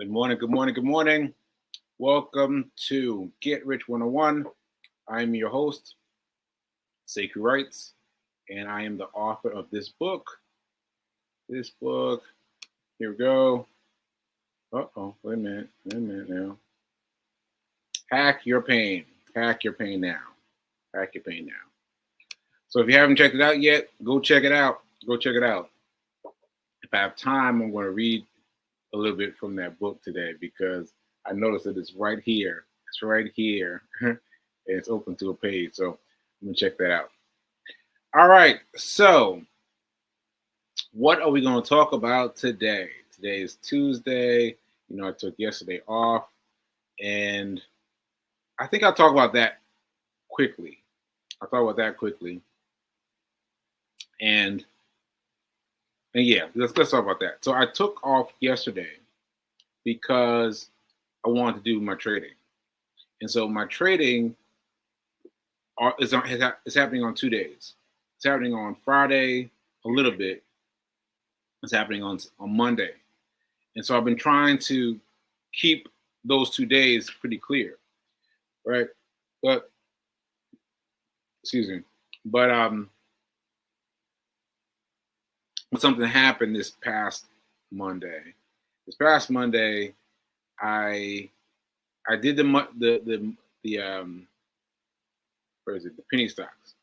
Good morning, good morning, good morning. Welcome to Get Rich 101. I'm your host, Sekou Writes, and I am the author of this book. Here we go. Wait a minute now. Hack Your Pain. Hack Your Pain Now. Hack Your Pain Now. So if you haven't checked it out yet, go check it out. Go check it out. If I have time, I'm going to read a little bit from that book today because I noticed that it's right here. It's right here. It's open to a page. So I'm going to check that out. All right. So what are we going to talk about today? Today is Tuesday. I took yesterday off. And I think I'll talk about that quickly. And yeah, let's talk about that. So I took off yesterday because I wanted to do my trading. And so my trading is happening on 2 days. It's happening on Friday a little bit. It's happening on Monday. And so I've been trying to keep those 2 days pretty clear, right? But something happened this past Monday. I did the penny stocks.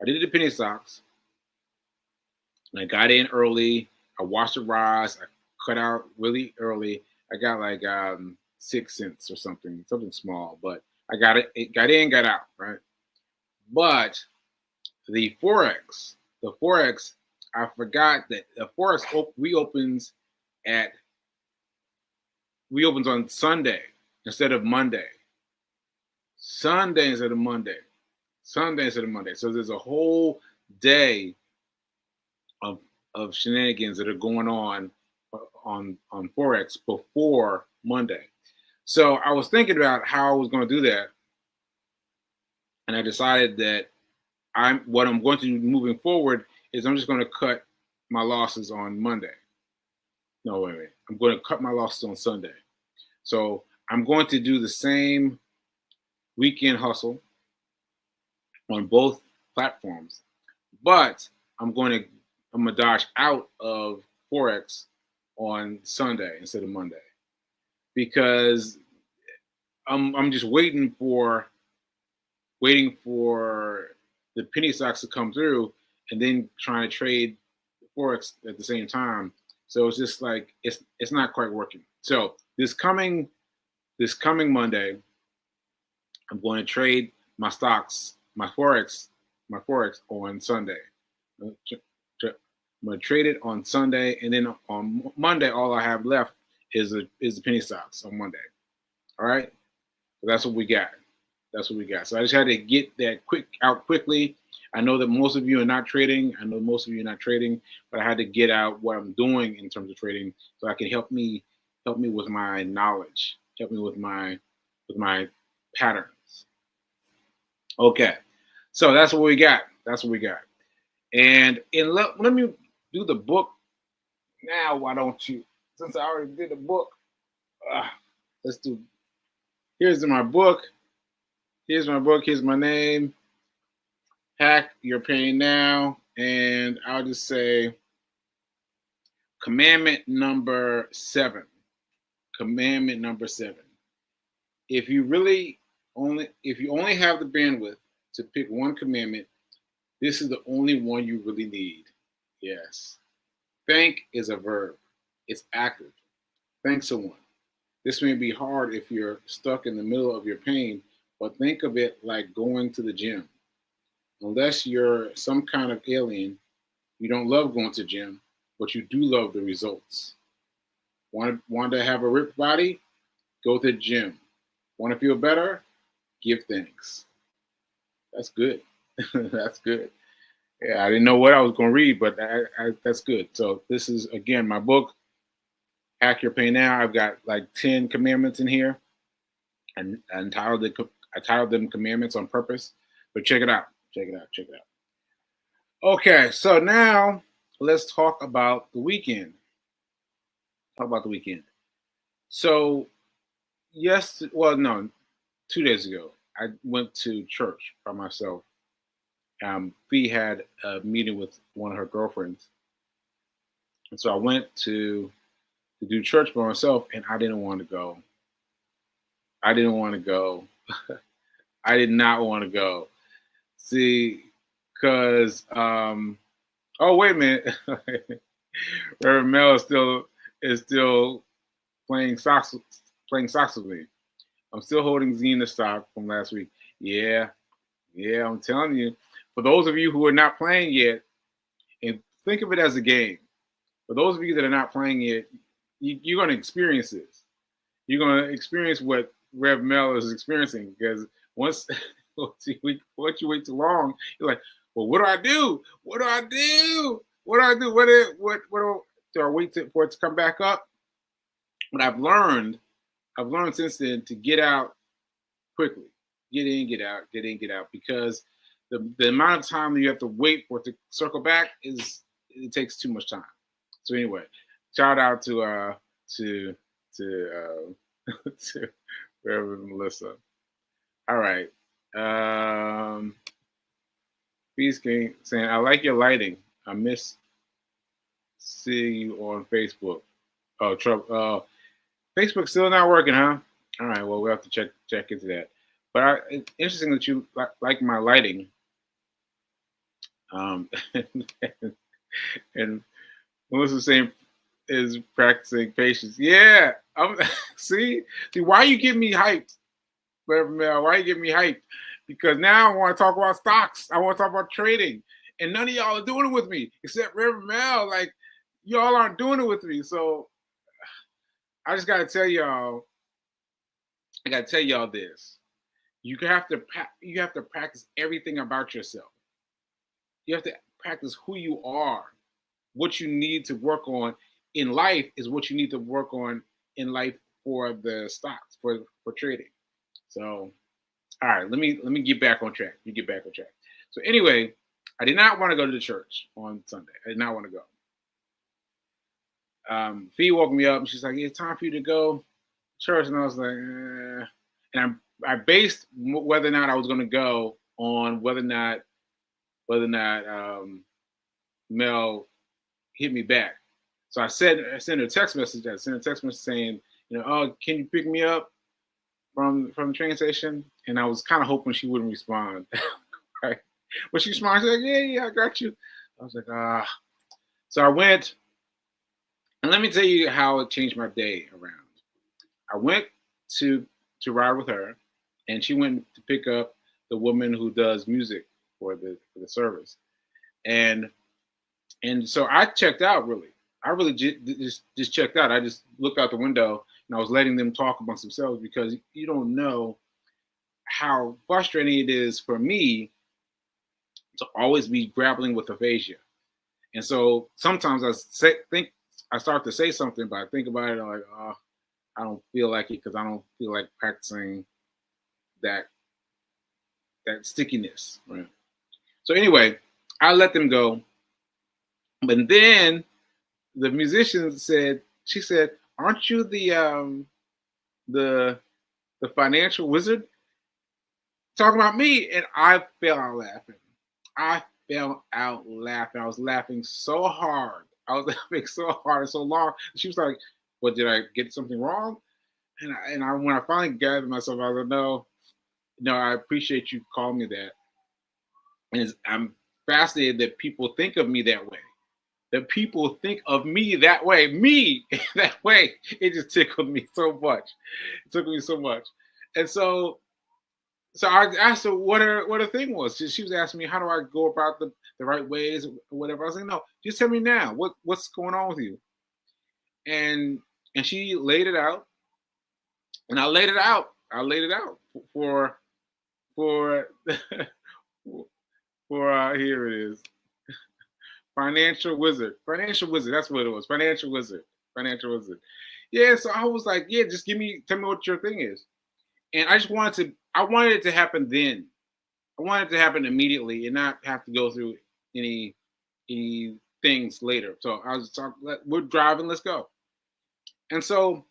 I did the penny stocks, and I got in early. I watched the rise. I cut out really early. I got like 6 cents or something small, but I got it. It got in, got out, right? But the forex, I forgot that the forex reopens on Sunday instead of Monday. Sunday instead of Monday. So there's a whole day of shenanigans that are going on forex before Monday. So I was thinking about how I was going to do that, and I decided that what I'm going to do moving forward is I'm just going to cut my losses on Monday. No, wait. I'm going to cut my losses on Sunday. So I'm going to do the same weekend hustle on both platforms, but I'm gonna dodge out of forex on Sunday instead of Monday because I'm just waiting for the penny stocks to come through and then trying to trade forex at the same time. So it's just like it's not quite working. So this coming Monday, I'm going to trade my stocks, my forex on Sunday. I'm going to trade it on Sunday, and then on Monday, all I have left is the penny stocks on Monday. All right, so that's what we got. So I just had to get that out quickly. I know that most of you are not trading. But I had to get out what I'm doing in terms of trading so I can help me with my knowledge, help me with my patterns. Okay, so that's what we got. And let me do the book now. Why don't you? Since I already did the book, let's do. Here's my book. Here's my name. Hack Your Pain Now, and I'll just say commandment number 7. If you only have the bandwidth to pick one commandment, this is the only one you really need. Yes. Thank is a verb. It's active. Thank someone. This may be hard if you're stuck in the middle of your pain, but think of it like going to the gym. Unless you're some kind of alien, you don't love going to the gym, but you do love the results. Want to have a ripped body? Go to the gym. Want to feel better? Give thanks. That's good. That's good. Yeah, I didn't know what I was going to read, but that's good. So this is, again, my book, Hack Your Pain Now. I've got like 10 commandments in here. And I titled them commandments on purpose. But check it out. Okay, so now let's talk about the weekend. So yes, well, no, 2 days ago, I went to church by myself. Fee had a meeting with one of her girlfriends, and so I went to do church by myself, and I didn't want to go. I didn't want to go. I did not want to go. See, because oh wait a minute, Reverend Mel is still playing socks with me. I'm still holding Xena stock from last week. Yeah, yeah, I'm telling you. For those of you who are not playing yet, and think of it as a game. For those of you that are not playing yet, you're going to experience this. You're going to experience what Rev Mel is experiencing, because once once you wait too long, you're like, well, what do I do? What do I do? What do I do? Do I wait for it to come back up? But I've learned since then to get out quickly. Get in, get out, get in, get out, because the amount of time that you have to wait for it to circle back it takes too much time. So anyway, shout out to to Reverend Melissa. All right. Peace King saying, I like your lighting. I miss seeing you on Facebook. Oh, trouble. Facebook's still not working, huh? All right. Well, we'll have to check into that. But it's interesting that you like my lighting. And, and Melissa's saying is practicing patience. Yeah. See, why you getting me hyped, Reverend Mel? Why you getting me hyped? Because now I want to talk about stocks. I want to talk about trading, and none of y'all are doing it with me except Reverend Mel. Like, y'all aren't doing it with me. So I just gotta tell y'all. I gotta tell y'all this. You have to practice everything about yourself. You have to practice who you are. What you need to work on in life is what you need to work on in life for the stocks, for trading. So, all right, let me get back on track. You get back on track. So anyway, I did not want to go to the church on Sunday. I did not want to go. Fee woke me up and she's like, "It's time for you to go to church," and I was like, and I based whether or not I was going to go on whether or not Mel hit me back. So I sent her a text message. I sent a text message saying, "Oh, can you pick me up from the train station?" And I was kind of hoping she wouldn't respond. Right? But she responded, she's like, "Yeah, I got you." I was like, ah. So I went, and let me tell you how it changed my day around. I went to ride with her, and she went to pick up the woman who does music for the service, and so I checked out. Really, I really just checked out. I just looked out the window and I was letting them talk amongst themselves, because you don't know how frustrating it is for me to always be grappling with aphasia. And so sometimes I start to say something, but I think about it, I'm like, oh, I don't feel like it, because I don't feel like practicing that stickiness. Right. So anyway, I let them go. But then the musician she said, "Aren't you the financial wizard?" Talking about me, and I fell out laughing. I fell out laughing. I was laughing so hard. I was laughing so hard and so long. She was like, "What, did I get something wrong?" And I when I finally gathered myself, I was like, "No, I appreciate you calling me that." And I'm fascinated that people think of me that way. That people think of me that way. Me that way. It just tickled me so much. It took me so much. And so I asked her what her thing was. She was asking me, how do I go about the right ways or whatever. I was like, no, just tell me now. What's going on with you? And she laid it out, and I laid it out. I laid it out for for here it is. Financial wizard. Financial wizard. That's what it was. Financial wizard. Financial wizard. Yeah, so I was like, yeah, just tell me what your thing is. And I wanted it to happen then. I wanted it to happen immediately and not have to go through any things later. So I was talking, we're driving, let's go. And so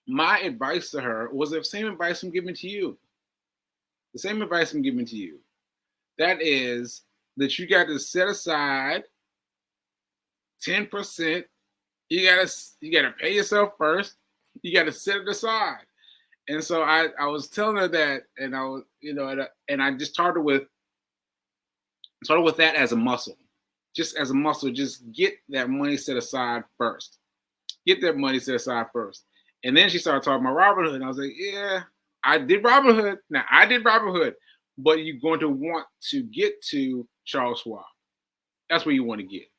my advice to her was the same advice I'm giving to you. The same advice I'm giving to you. That is that you got to set aside 10%. You gotta pay yourself first. You gotta set it aside. And so I was telling her that, and I was, and I just started with that as a muscle. Just as a muscle, just get that money set aside first. Get that money set aside first. And then she started talking about Robinhood. And I was like, yeah, I did Robinhood. Now I did Robinhood, but you're going to want to get to Charles Schwab. That's where you want to get.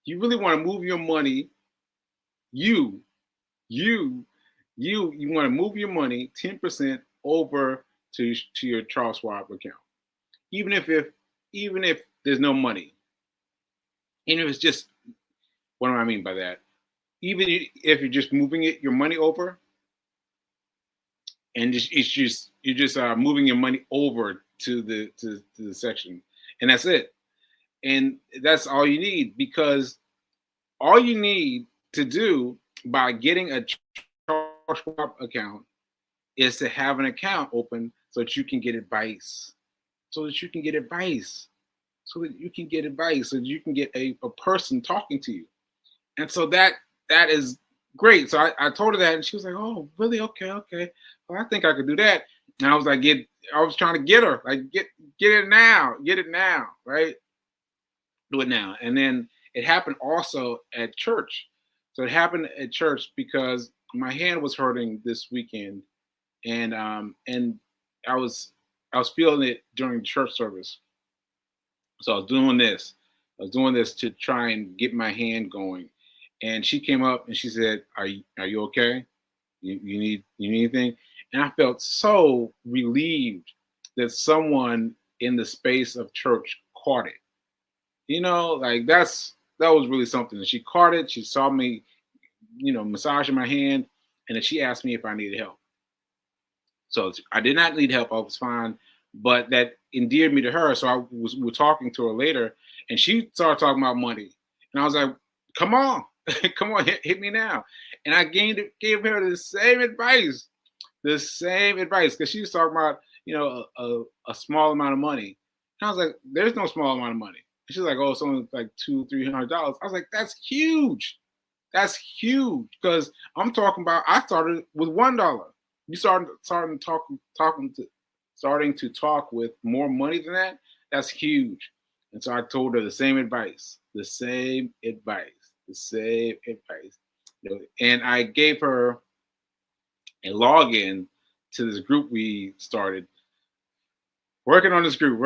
You really want to move your money. You want to move your money 10% over to your Charles Schwab account, even if there's no money. And if it's just, what do I mean by that? Even if you're just moving your money over, and you're just moving your money over to the section, and that's it. And that's all you need, because all you need to do by getting a Charles Schwab account is to have an account open so that you can get advice, so that you can get a person talking to you. And so that is great. So I told her that, and she was like, oh, really? Okay. Well, I think I could do that. And I was like, I was trying to get her, like, get it now, right? Do it now. And then it happened also at church. So it happened at church because my hand was hurting this weekend, and I was feeling it during church service. So I was doing this to try and get my hand going. And she came up and she said, "Are you okay? You need anything?" And I felt so relieved that someone in the space of church caught it. Like that was really something. And she caught it. She saw me, massaging my hand, and then she asked me if I needed help. So I did not need help. I was fine, but that endeared me to her. So we were talking to her later, and she started talking about money, and I was like, "Come on, come on, hit me now." And I gave her the same advice, because she was talking about a small amount of money. And I was like, "There's no small amount of money." And she's like, "Oh, it's only like $200-$300." I was like, "That's huge. That's huge." Because I'm talking about, I started with $1. You starting to talk with more money than that. That's huge. And so I told her the same advice. And I gave her a login to this group we started. Working on this group,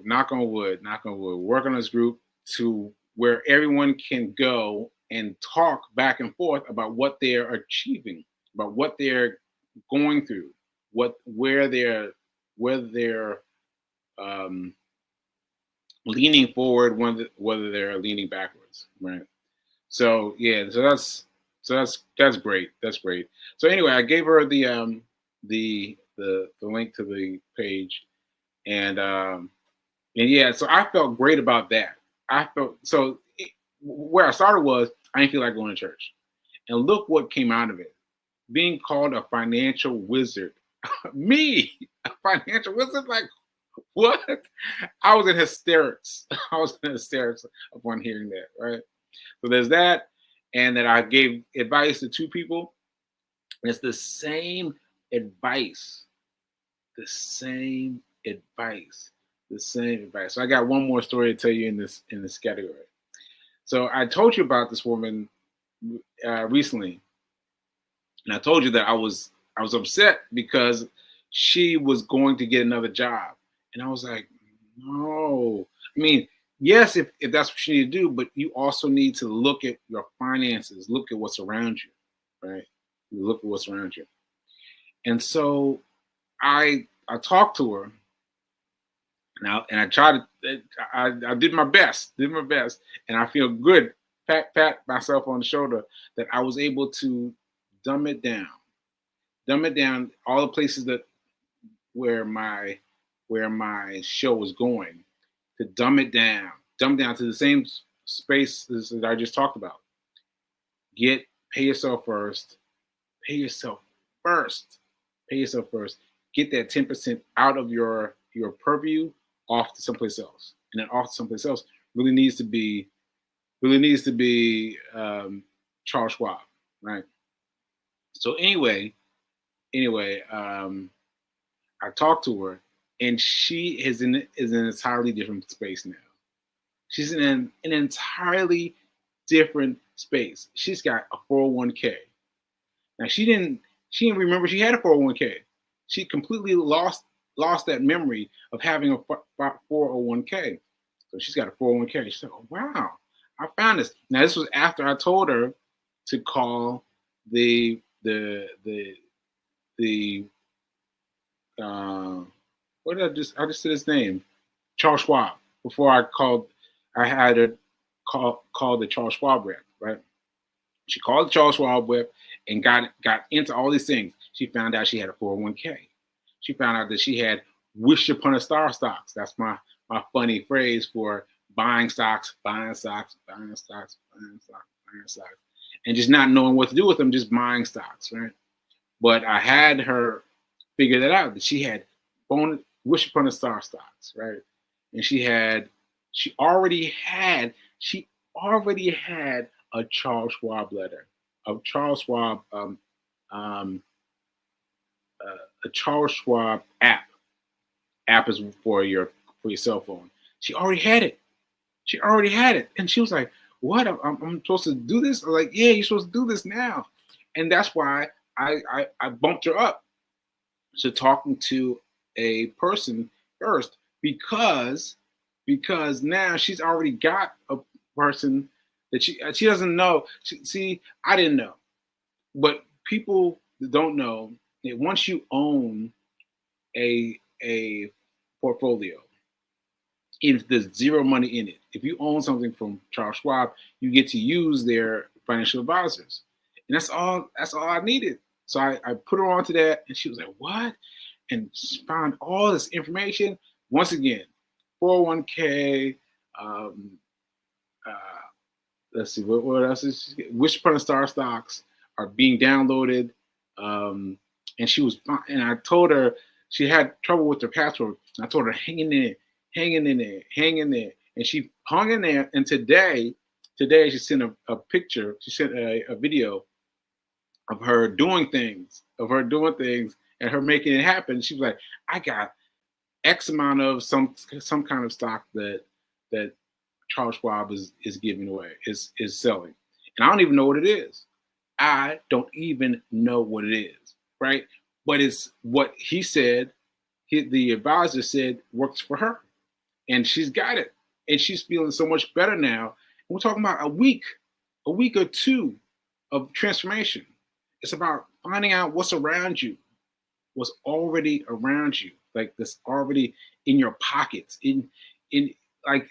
knock on wood, work on this group to where everyone can go and talk back and forth about what they're achieving, about what they're going through, where they're leaning forward, whether they're leaning backwards, right? So yeah, so that's great. That's great. So anyway, I gave her the link to the page, and yeah, so I felt great about that. Where I started was, I didn't feel like going to church, and look what came out of it. Being called a financial wizard. Me, a financial wizard? Like, what? I was in hysterics. Upon hearing that, right? So there's that, and that I gave advice to two people. And it's the same advice. So I got one more story to tell you in this category. So I told you about this woman recently, and I told you that I was upset because she was going to get another job, and I was like, no. I mean, yes, if that's what you need to do, but you also need to look at your finances, look at what's around you, right? You look at what's around you. And so I talked to her, and I tried to, I did my best, and I feel good, pat myself on the shoulder, that I was able to dumb it down, all the places where my show was going, to dumb it down to the same spaces that I just talked about. Pay yourself first, pay yourself first. Pay yourself first. Get that 10% out of your purview off to someplace else, and then off to someplace else really needs to be Charles Schwab, right? So anyway, I talked to her, and she is in an entirely different space now. She's in an entirely different space. She's got a 401k. Now she didn't remember she had a 401k. She completely lost that memory of having a 401k. So she's got a 401k. She's like, oh, wow, I found this. Now this was after I told her to call the what did I just said his name, Charles Schwab. Before I had to call the Charles Schwab rep, right? She called the Charles Schwab rep and got into all these things. She found out she had a 401k. She found out that she had wish upon a star stocks. That's my funny phrase for buying stocks, and just not knowing what to do with them, just buying stocks, right? But I had her figure that out, that she had wish upon a star stocks, right? And she already had a Charles Schwab letter, a Charles Schwab a Charles Schwab app. App is for your cell phone. She already had it. And she was like, what? I'm supposed to do this? I'm like, yeah, you're supposed to do this now. And that's why I bumped her up to talking to a person first, because now she's already got a person that she doesn't know. See, I didn't know, but people don't know that once you own a portfolio, if there's zero money in it, if you own something from Charles Schwab, you get to use their financial advisors, and that's all I needed. So I put her onto that, and she was like, what? And she found all this information. Once again, 401k, let's see, what else is Wish Upon a Star stocks are being downloaded. And she was fine. And I told her she had trouble with her password. I told her, hang in there. And she hung in there. And today she sent a picture. She sent a video of her doing things, and her making it happen. She was like, I got X amount of some kind of stock that Charles Schwab is giving away, is selling. And I don't even know what it is. I don't even know what it is, right? But it's what he said, the advisor said works for her. And she's got it. And she's feeling so much better now. And we're talking about a week or two of transformation. It's about finding out what's around you, what's already around you, like that's already in your pockets, in like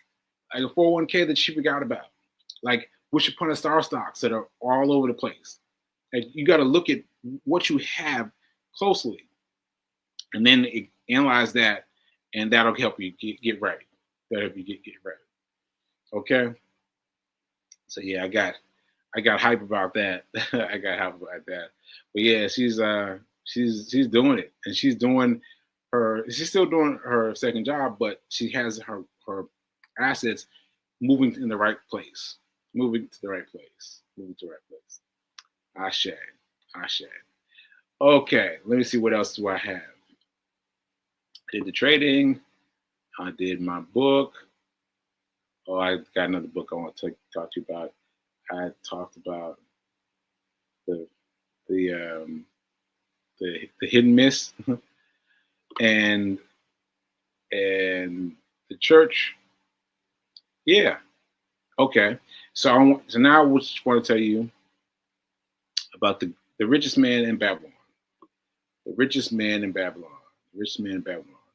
a 401k that she forgot about, like Wish Upon a Star stocks that are all over the place. Like you got to look at what you have closely, and then analyze that, and that'll help you get right. That'll help you get right. Okay. So yeah, I got hype about that. I got hype about that. But yeah, she's doing it, and she's still doing her second job, but she has her assets moving in the right place. Ashe. Okay, let me see, what else do I have? I did the trading. I did my book. Oh, I got another book I want to talk to you about. I talked about the hidden miss and the church. Yeah. Okay. So now I just want to tell you about the richest man in Babylon. The richest man in Babylon.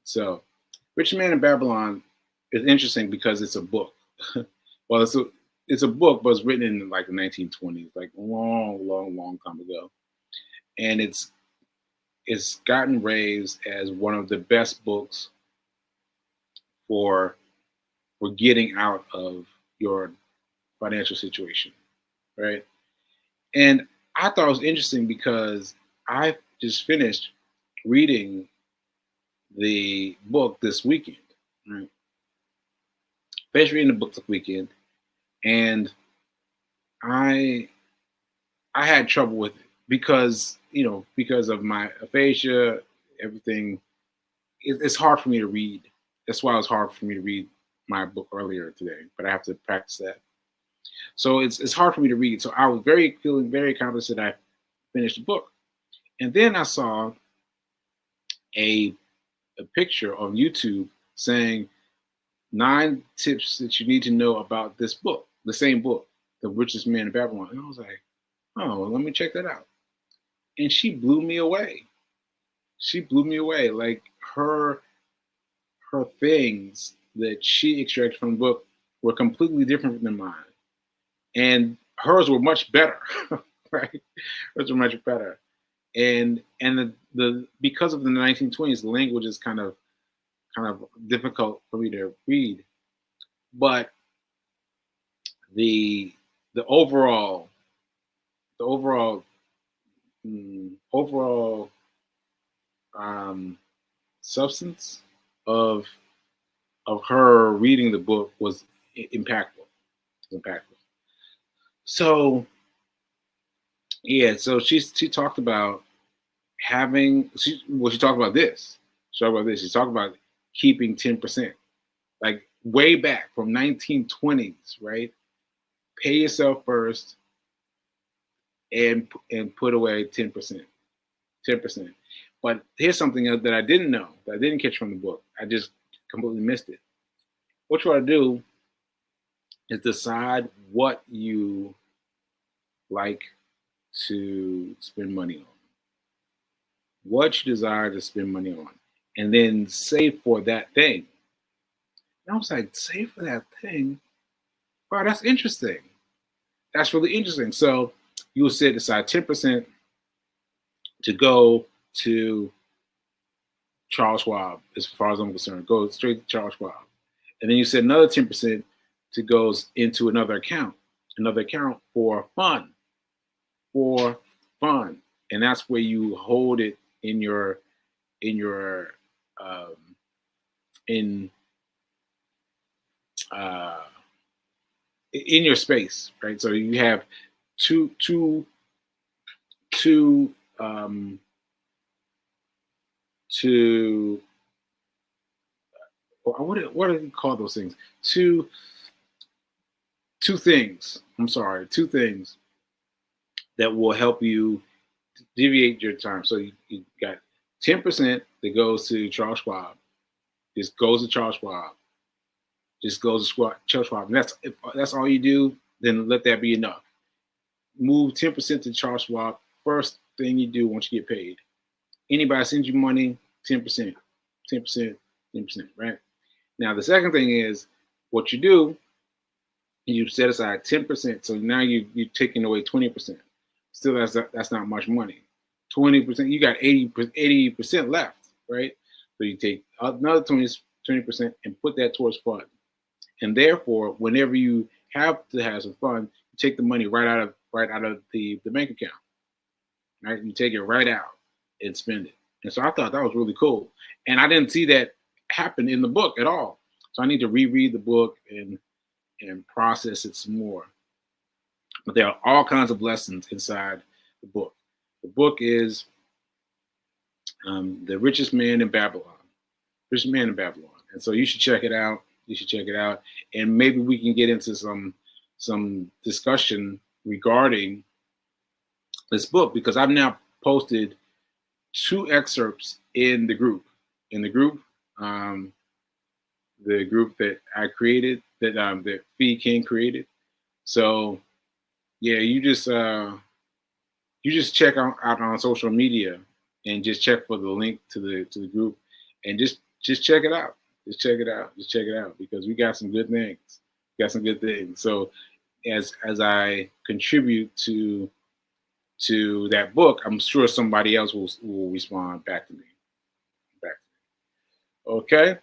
So, Rich Man in Babylon is interesting because it's a book. Well, it's a book, but it's written in like the 1920s, like long time ago, and it's gotten raised as one of the best books for getting out of your financial situation, right? And I thought it was interesting because I just finished reading the book this weekend. Right? Finished reading the book this weekend, and I had trouble with it because because of my aphasia, everything. It's hard for me to read. That's why it was hard for me to read my book earlier today, but I have to practice that. So it's hard for me to read. So I was feeling very confident that I finished the book. And then I saw a picture on YouTube saying 9 tips that you need to know about this book, the same book, The Richest Man in Babylon. And I was like, oh, well, let me check that out. And she blew me away. She blew me away. Like her things that she extracted from the book were completely different than mine. And hers were much better, right? Hers were much better. And the because of the 1920s, the language is kind of difficult for me to read. But the overall substance of her reading the book was impactful. So yeah, so she talked about she talked about this. She talked about keeping 10%, like way back from 1920s, right? Pay yourself first and put away 10%. But here's something else that I didn't know, that I didn't catch from the book. I just completely missed it. What you want to do is decide what you like to spend money on, what you desire to spend money on, and then save for that thing. And I was like, save for that thing? Wow, that's interesting. That's really interesting. So you will set aside 10% to go to Charles Schwab, as far as I'm concerned. Go straight to Charles Schwab. And then you set another 10% to goes into another account for fun. And that's where you hold it in your space, right? So you have two what do you call those things? Two things. I'm sorry, 2 things that will help you deviate your time. So you got 10% that goes to Charles Schwab. Just goes to Charles Schwab. Just goes to Charles Schwab. And if that's all you do, then let that be enough. Move 10% to Charles Schwab. First thing you do once you get paid. Anybody sends you money, 10%, 10%, 10%, right? Now the second thing is what you do. You set aside 10%. So now you're taking away 20%. Still, that's not much money. 20%, you got 80% left, right? So you take another 20% and put that towards fun. And therefore, whenever you have to have some fun, you take the money right out of the bank account, right? You take it right out and spend it. And so I thought that was really cool. And I didn't see that happen in the book at all. So I need to reread the book and process it some more. But there are all kinds of lessons inside the book. The book is The Richest Man in Babylon. Richest Man in Babylon. And so you should check it out. And maybe we can get into some discussion regarding this book, because I've now posted 2 excerpts in the group. The group that I created, that Fee King created. So yeah, you just check out on social media and just check for the link to the group, and just check it out. Just check it out because we got some good things. So as I contribute to that book, I'm sure somebody else will respond back to me. Okay.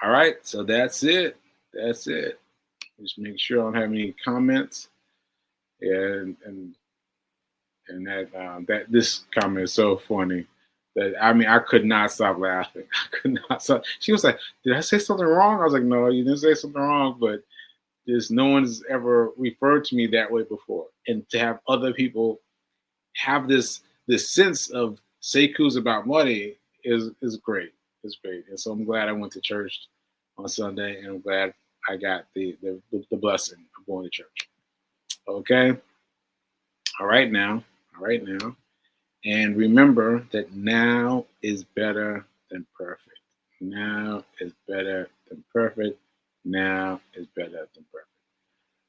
All right. So that's it. Just make sure I don't have any comments. And And that this comment is so funny that I could not stop laughing. I could not stop. She was like, "Did I say something wrong?" I was like, "No, you didn't say something wrong." But no one's ever referred to me that way before, and to have other people have this sense of Sekou's about money is great. It's great, and so I'm glad I went to church on Sunday, and I'm glad I got the blessing of going to church. Okay, all right now. And remember that now is better than perfect. Now is better than perfect. Now is better than perfect.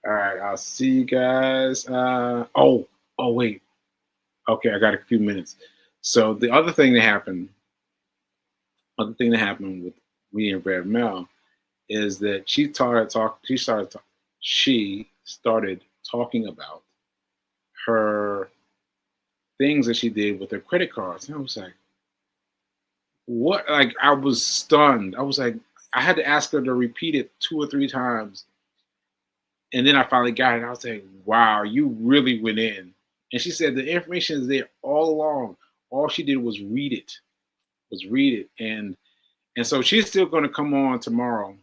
All right, I'll see you guys. Oh, wait. Okay, I got a few minutes. So the other thing that happened with me and Rev Mel is that she started talking about her things that she did with her credit cards. And I was like, what? Like, I was stunned. I was like, I had to ask her to repeat it 2 or 3 times. And then I finally got it. I was like, wow, you really went in. And she said the information is there all along. All she did was read it. And so she's still going to come on tomorrow.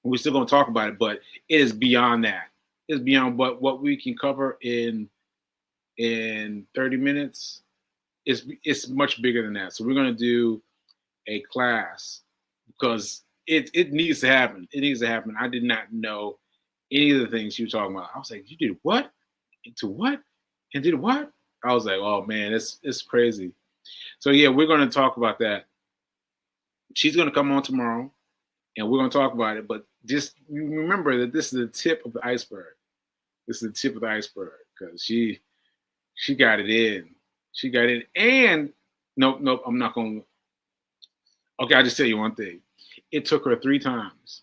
We're still going to talk about it, but it is beyond that. It's beyond what we can cover in 30 minutes. It's much bigger than that. So we're going to do a class because it needs to happen. It needs to happen. I did not know any of the things you were talking about. I was like, you did what? Into what? And did what? I was like, oh man, it's crazy. So yeah, we're going to talk about that. She's going to come on tomorrow, and we're going to talk about it. But just remember that this is the tip of the iceberg. This is the tip of the iceberg because she got it in. She got it. And nope, I'm not going to. Okay, I'll just tell you one thing. It took her 3 times.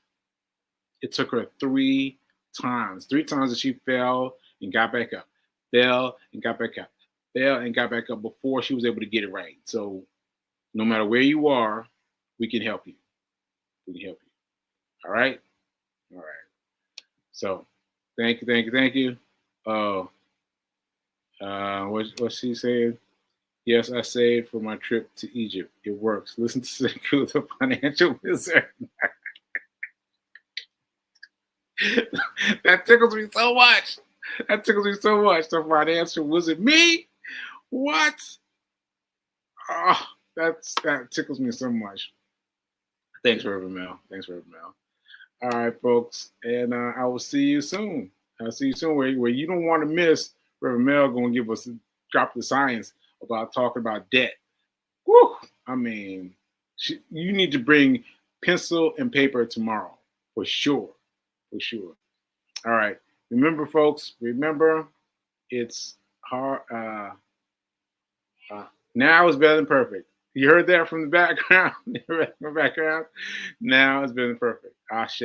It took her 3 times. 3 times that she fell and got back up. Fell and got back up. Fell and got back up before she was able to get it right. So no matter where you are, we can help you. All right? All right. So thank you. What's she saying? Yes, I saved for my trip to Egypt. It works. Listen to Sekou, the financial wizard. That tickles me so much. The financial wizard. Me? What? Oh, that tickles me so much. Thanks, Reverend Mel. All right, folks. And I will see you soon. Where you don't want to miss Reverend Mel going to give us drop the science about talking about debt. Woo! I mean, you need to bring pencil and paper tomorrow for sure. All right. Remember, folks. It's hard. Now is better than perfect. You heard that from the background. Now is better than perfect. Ashe.